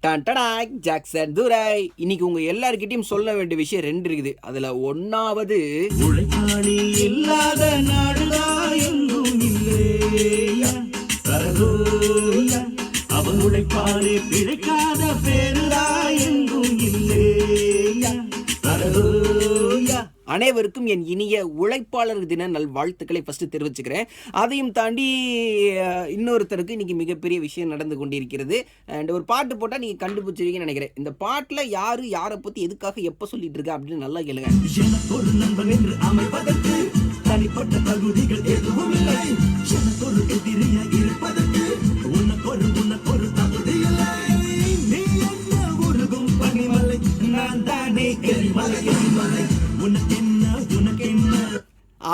Don டடாக் Jackson துரை. இன்னைக்கு உங்க எல்லார்கிட்டயும் சொல்ல வேண்டிய விஷயம் 2 இருக்குது. அதுல ஒன்னாவது, உழைப்பாளி இல்லாத நாடுதா எங்கும் இல்லையா சரதோயா. அவன் உழைப்பாளி பிழைக்காத பேருதா எங்கும் இல்லையா சரதோயா. அனைவருக்கும் என் இனிய உழைப்பாளர் தின நல்வாழ்த்துக்களை ஃபர்ஸ்ட் தெரிவிச்சுக்கிறேன். அதையும் தாண்டி இன்னொருத்தருக்கு இன்னைக்கு மிகப்பெரிய விஷயம் நடந்து கொண்டிருக்கிறது. அண்ட் ஒரு பாட்டு போட்டால் நீங்கள் கண்டுபிடிச்சிருக்கீங்கன்னு நினைக்கிறேன். இந்த பாட்டில் யாரை பற்றி எதுக்காக எப்போ சொல்லிட்டு இருக்கா அப்படின்னு நல்லா கேளுங்க. எனக்கு ஒரு நண்பன் என்று அமைப்பதற்கு தனிப்பட்ட தகுதிகள் எதுவும் இல்லை. எனக்கு ஒரு எதிரியா இருப்பதற்கு உனக்கொரு தகுதி இல்லை. நீ என்ன உருகும் பனிமலை, நான் தானே எரிமலை. உனக்கென்ன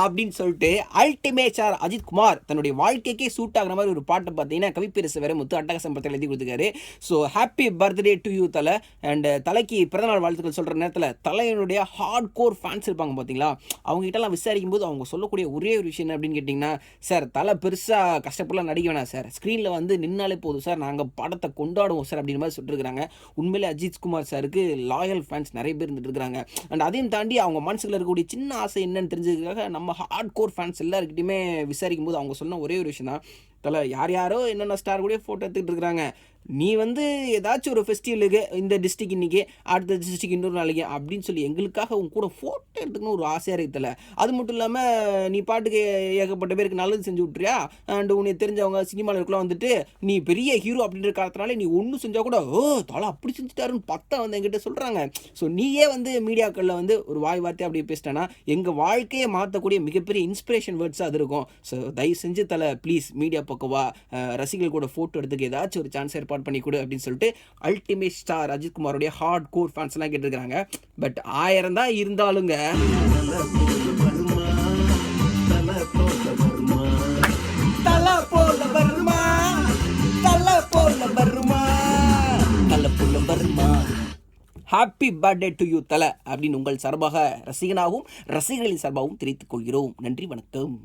அப்படின்னு சொல்லிட்டு அல்டிமேட் ஸ்டார் அஜித் குமார் தன்னுடைய வாழ்க்கைக்கே சூட் ஆகிற மாதிரி ஒரு பாட்டை பார்த்தீங்கன்னா கவிப்பேரசு வேற முத்து அட்டகாசம் படத்தில் எழுதி கொடுத்துருக்காரு. So happy birthday to you தலை. அண்ட் தலைக்கு பிறந்தநாள் வாழ்த்துக்கள் சொல்கிற நேரத்தில் தலையனுடைய ஹார்ட் கோர் ஃபேன்ஸ் இருப்பாங்க பார்த்தீங்களா, அவங்ககிட்டலாம் விசாரிக்கும் போது அவங்க சொல்லக்கூடிய ஒரே ஒரு விஷயம் என்ன அப்படின்னு கேட்டிங்கன்னா, சார் தலை பெருசாக கஷ்டப்படலாம் நடிக்க வேணாம் சார், ஸ்க்ரீனில் வந்து நின்னாலே போதும் சார், நாங்கள் படத்தை கொண்டாடுவோம் சார் அப்படின்ற மாதிரி சொல்லிட்டுருக்காங்க. உண்மையிலே அஜித் குமார் சாருக்கு லாயல் ஃபேன்ஸ் நிறைய பேர் இருந்துட்டு இருக்காங்க. அண்ட் அதையும் தாண்டி அவங்க மனசுல இருக்கக்கூடிய சின்ன ஆசை என்னன்னு தெரிஞ்சதுக்காக நம்ம ஹார்ட் கோர் ஃபேன்ஸ் எல்லாருக்கிட்டையுமே விசாரிக்கும் போது அவங்க சொன்ன ஒரே ஒரு விஷயம் தான், தலை யாரோ என்னென்ன ஸ்டார் கூட ஃபோட்டோ எடுத்துக்கிட்டு இருக்கிறாங்க, நீ வந்து ஏதாச்சும் ஒரு ஃபெஸ்டிவலுக்கு இந்த டிஸ்ட்ரிக் இன்றைக்கி, அடுத்த டிஸ்ட்ரிக் இன்னொரு நாளைக்கு அப்படின்னு சொல்லி எங்களுக்காக உங்க கூட ஃபோட்டோ எடுத்துக்கணும் ஒரு ஆசையாக இருக்குதுல்ல. அது மட்டும் இல்லாமல் நீ பாட்டுக்கு ஏகப்பட்ட பேருக்கு நல்லது செஞ்சு விட்றியா, அண்ட் உனக்கு தெரிஞ்சவங்க சினிமாவில் இருக்கலாம் வந்துட்டு நீ பெரிய ஹீரோ அப்படின்ற காரணத்தினால நீ ஒன்றும் செஞ்சால் கூட தலை அப்படி செஞ்சுட்டாருன்னு பத்தா வந்து என்கிட்ட சொல்கிறாங்க. ஸோ நீயே வந்து மீடியாக்களில் வந்து ஒரு வார்த்தை அப்படி பேசிட்டேன்னா எங்கள் வாழ்க்கையை மாற்றக்கூடிய மிகப்பெரிய இன்ஸ்பிரேஷன் வேர்ட்ஸாக அது இருக்கும். ஸோ தயவு செஞ்சு தலை ப்ளீஸ் மீடியா பக்கவா, ரசிகர்கள் கூட ஃபோட்டோ எடுத்துக்க ஏதாச்சும் ஒரு சான்ஸ் ஏற்பாடு பண்ணி கொடு அப்படின்னு சொல்லிட்டு அல்டிமேட் ஸ்டார் அஜித் குமாரோடைய ஹார்ட் கோர் ஃபேன்ஸ் எல்லாம் கேட்டிருக்காங்க. பட் 1000 தான் இருந்தாலுங்க happy birthday to you Thala அப்படின்னு உங்கள் சார்பாக ரசிகனாகவும் ரசிகர்களின் சார்பாகவும் தெரிவித்துக் கொள்கிறோம். நன்றி, வணக்கம்.